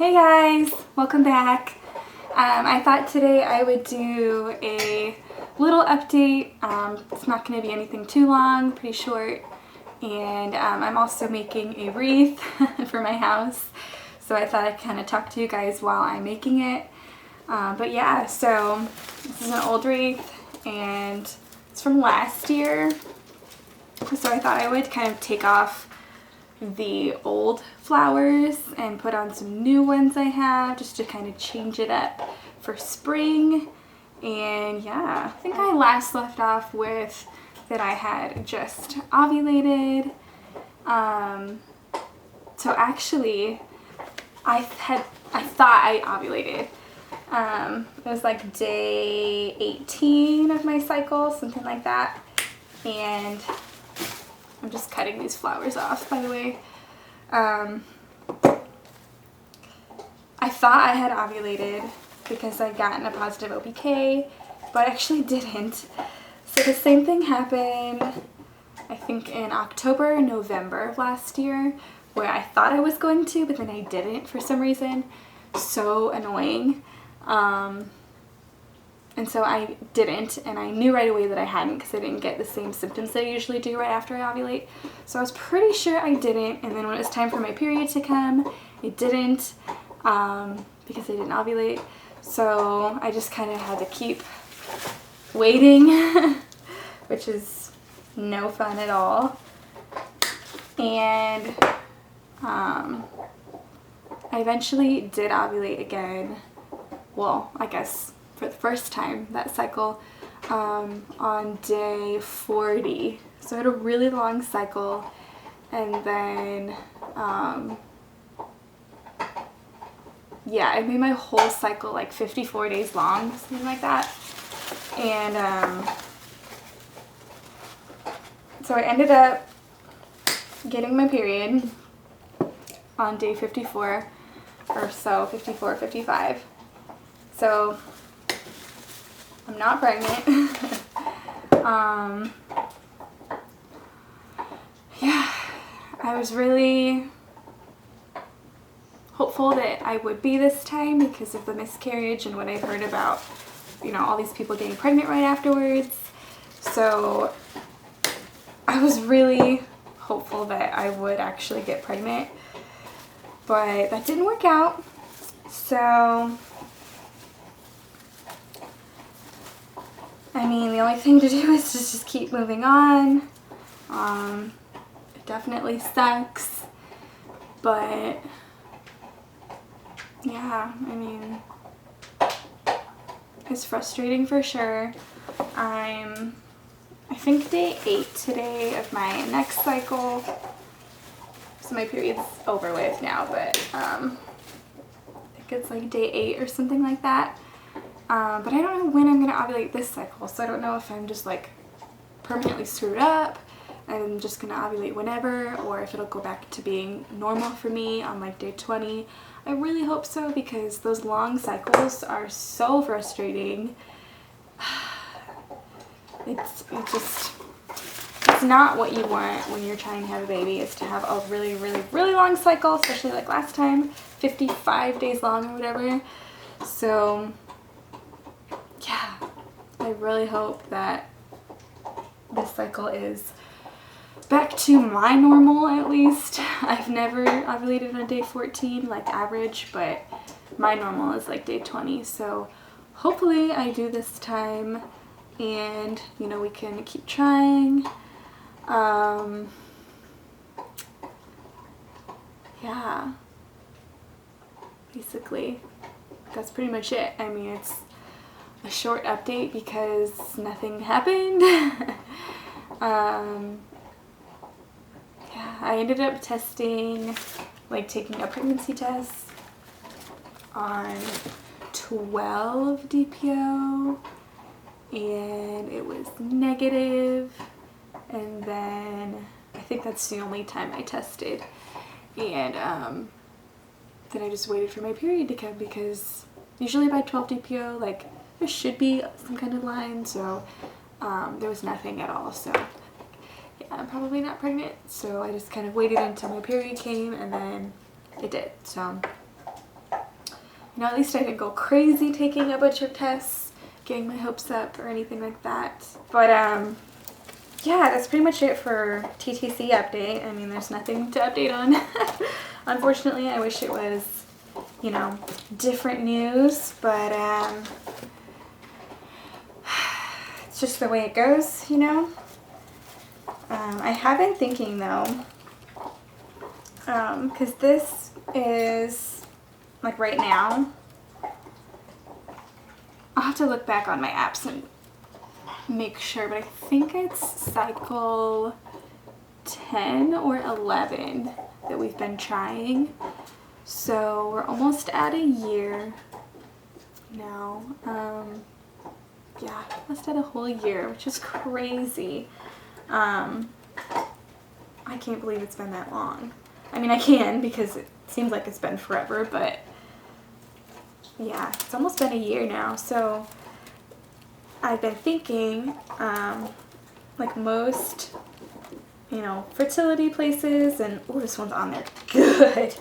Hey guys, welcome back. I thought today I would do a little update. It's not going to be anything too long, pretty short. And I'm also making a wreath for my house. So I thought I'd kind of talk to you guys while I'm making it. But yeah, so this is an old wreath and it's from last year. So I thought I would kind of take off the old flowers and put on some new ones I have just to kind of change it up for spring. And yeah, I think I last left off with that I had just ovulated. So actually I thought I ovulated. It was like day 18 of my cycle, something like that. And I'm just cutting these flowers off, by the way. I thought I had ovulated because I'd gotten a positive OPK, but I actually didn't. So the same thing happened, I think in October or November of last year, where I thought I was going to, but then I didn't for some reason. So annoying. And so I didn't, and I knew right away that I hadn't because I didn't get the same symptoms that I usually do right after I ovulate. So I was pretty sure I didn't, and then when it was time for my period to come, it didn't because I didn't ovulate. So I just kind of had to keep waiting, which is no fun at all. And I eventually did ovulate again. Well, I guess for the first time that cycle on day 40. So I had a really long cycle, and then yeah, I made my whole cycle like 54 days long, something like that. And so I ended up getting my period on day 54 or so, 54, 55. So I'm not pregnant. Yeah, I was really hopeful that I would be this time because of the miscarriage and what I've heard about, you know, all these people getting pregnant right afterwards. So I was really hopeful that I would actually get pregnant, but that didn't work out. So I mean, the only thing to do is to just keep moving on. It definitely sucks, but yeah, I mean, it's frustrating for sure. I think day 8 today of my next cycle, so my period's over with now, but I think it's like day 8 or something like that. But I don't know when I'm going to ovulate this cycle, so I don't know if I'm just like permanently screwed up and I'm just going to ovulate whenever, or if it'll go back to being normal for me on like day 20. I really hope so, because those long cycles are so frustrating. It's not what you want when you're trying to have a baby, is to have a really, really, really long cycle, especially like last time, 55 days long or whatever. So yeah, I really hope that this cycle is back to my normal at least. I've never ovulated on day 14 like average, but my normal is like day 20. So hopefully I do this time, and you know, we can keep trying. Yeah, basically that's pretty much it. I mean, it's a short update because nothing happened. Yeah, I ended up taking a pregnancy test on 12 DPO, and it was negative. And then I think that's the only time I tested, and then I just waited for my period to come, because usually by 12 DPO, like, there should be some kind of line, so there was nothing at all. So yeah, I'm probably not pregnant, so I just kind of waited until my period came, and then it did. So you know, at least I didn't go crazy taking a bunch of tests, getting my hopes up or anything like that. But yeah, that's pretty much it for TTC update. I mean, there's nothing to update on. Unfortunately, I wish it was, you know, different news, but it's just the way it goes, you know. I have been thinking though, because this is like right now, I'll have to look back on my apps and make sure, but I think it's cycle 10 or 11 that we've been trying. So we're almost at a year now. Yeah, almost at a whole year, which is crazy. I can't believe it's been that long. I mean, I can because it seems like it's been forever, but yeah, it's almost been a year now. So I've been thinking, like most, you know, fertility places, and oh, this one's on there. Good.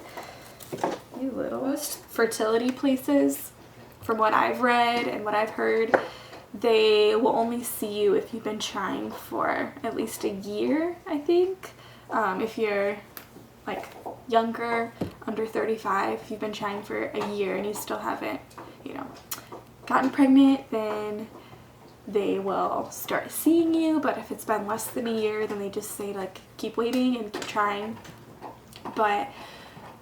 You little. Most fertility places, from what I've read and what I've heard, they will only see you if you've been trying for at least a year, I think. If you're like younger, under 35, if you've been trying for a year and you still haven't, you know, gotten pregnant, then they will start seeing you. But if it's been less than a year, then they just say like keep waiting and keep trying. But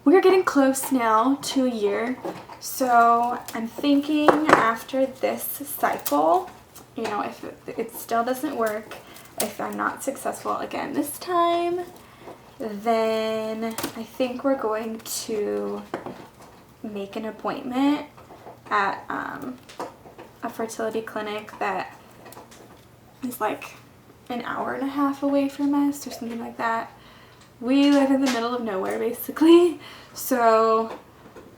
we're getting close now to a year, so I'm thinking after this cycle, you know, if it still doesn't work, if I'm not successful again this time, then I think we're going to make an appointment at a fertility clinic that is like an hour and a half away from us or something like that. We live in the middle of nowhere basically, so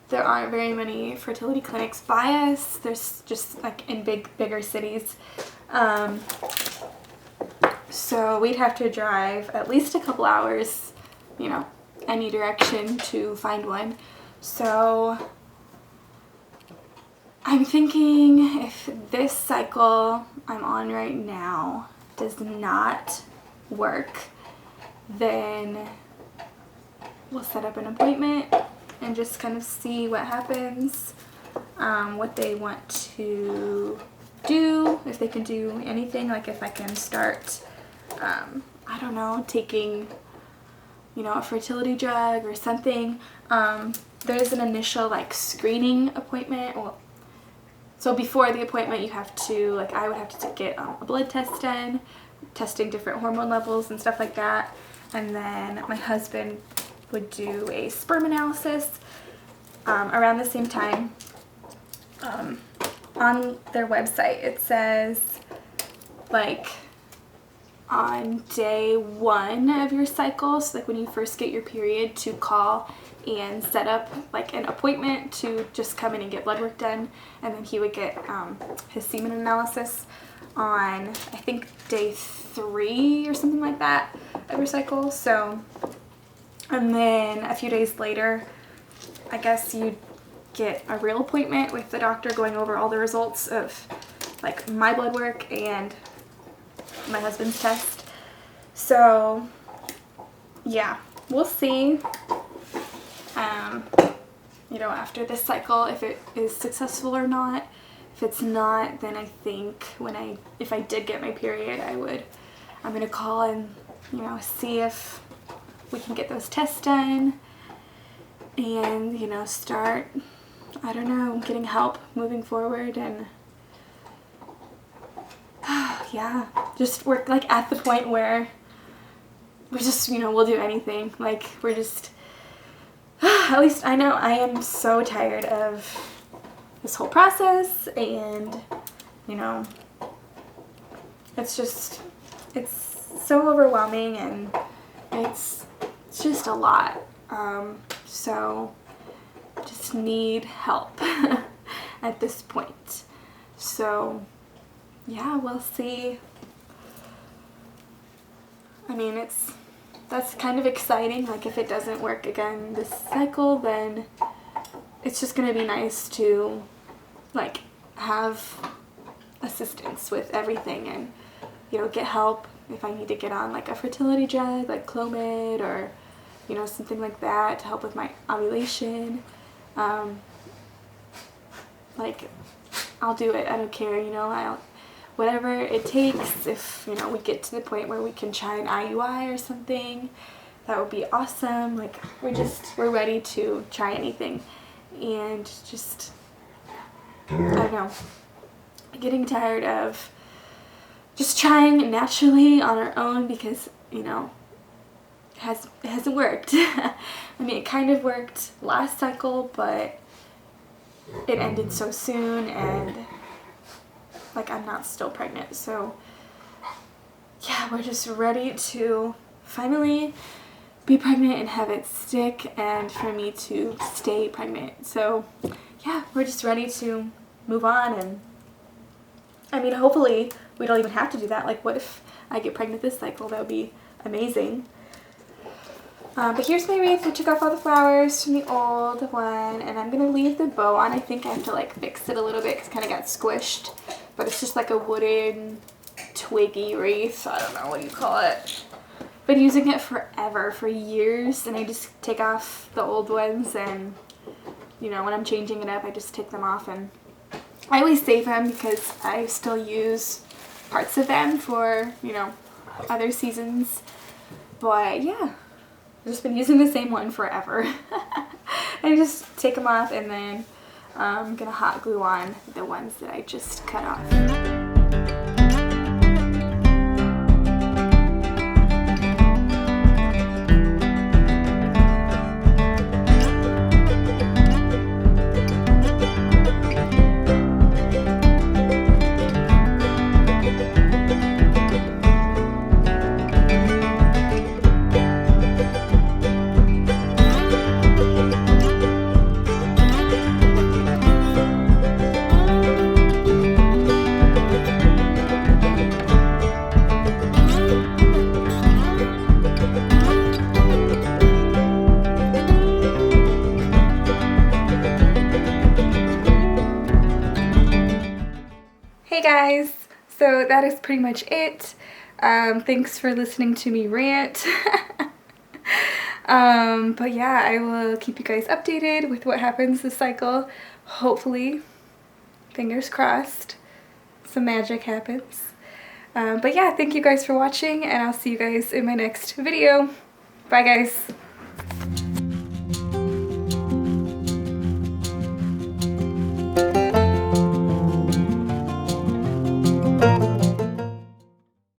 there aren't very many fertility clinics by us. There's just like in bigger cities. So we'd have to drive at least a couple hours, you know, any direction to find one. So I'm thinking if this cycle I'm on right now does not work, then we'll set up an appointment and just kind of see what happens, what they want to do, if they can do anything, like if I can start, I don't know, taking, you know, a fertility drug or something. There's an initial like screening appointment. Well, so before the appointment you have to, like I would have to get a blood test done, testing different hormone levels and stuff like that. And then my husband would do a sperm analysis around the same time. On their website it says like on day 1 of your cycle, so like when you first get your period, to call and set up like an appointment to just come in and get blood work done, and then he would get his semen analysis on I think day 3 or something like that of your cycle. So, and then a few days later I guess you'd get a real appointment with the doctor going over all the results of like my blood work and my husband's test. So yeah, we'll see, you know, after this cycle if it is successful or not. If it's not, then I think if I did get my period, I'm gonna call and, you know, see if we can get those tests done and, you know, start, I don't know, getting help moving forward. And yeah, just work like at the point where we just, you know, we'll do anything. Like we're just, at least I know I am so tired of this whole process, and, you know, it's just, it's so overwhelming and it's just a lot. So just need help at this point. So yeah, we'll see. I mean, that's kind of exciting. Like if it doesn't work again this cycle, then it's just gonna be nice to like have assistance with everything and, you know, get help if I need to get on like a fertility drug like Clomid or, you know, something like that to help with my ovulation. Like, I'll do it. I don't care, you know, whatever it takes. If, you know, we get to the point where we can try an IUI or something, that would be awesome. Like, we're ready to try anything. And just, I don't know, getting tired of just trying naturally on our own because, you know, it hasn't worked. I mean, it kind of worked last cycle, but it ended so soon, and like I'm not still pregnant. So yeah, we're just ready to finally be pregnant and have it stick, and for me to stay pregnant. So yeah, we're just ready to move on. And I mean, hopefully we don't even have to do that. Like, what if I get pregnant this cycle? That would be amazing. But here's my wreath. I took off all the flowers from the old one, and I'm going to leave the bow on. I think I have to like fix it a little bit because it kind of got squished. But it's just like a wooden, twiggy wreath. I don't know what you call it. Been using it forever, for years, and I just take off the old ones, and, you know, when I'm changing it up, I just take them off. And I always save them because I still use parts of them for, you know, other seasons. But yeah, I've just been using the same one forever. I just take them off, and then I'm gonna hot glue on the ones that I just cut off. Hey guys, so that is pretty much it. Thanks for listening to me rant. But yeah, I will keep you guys updated with what happens this cycle. Hopefully, fingers crossed, some magic happens. But yeah, thank you guys for watching, and I'll see you guys in my next video. Bye guys.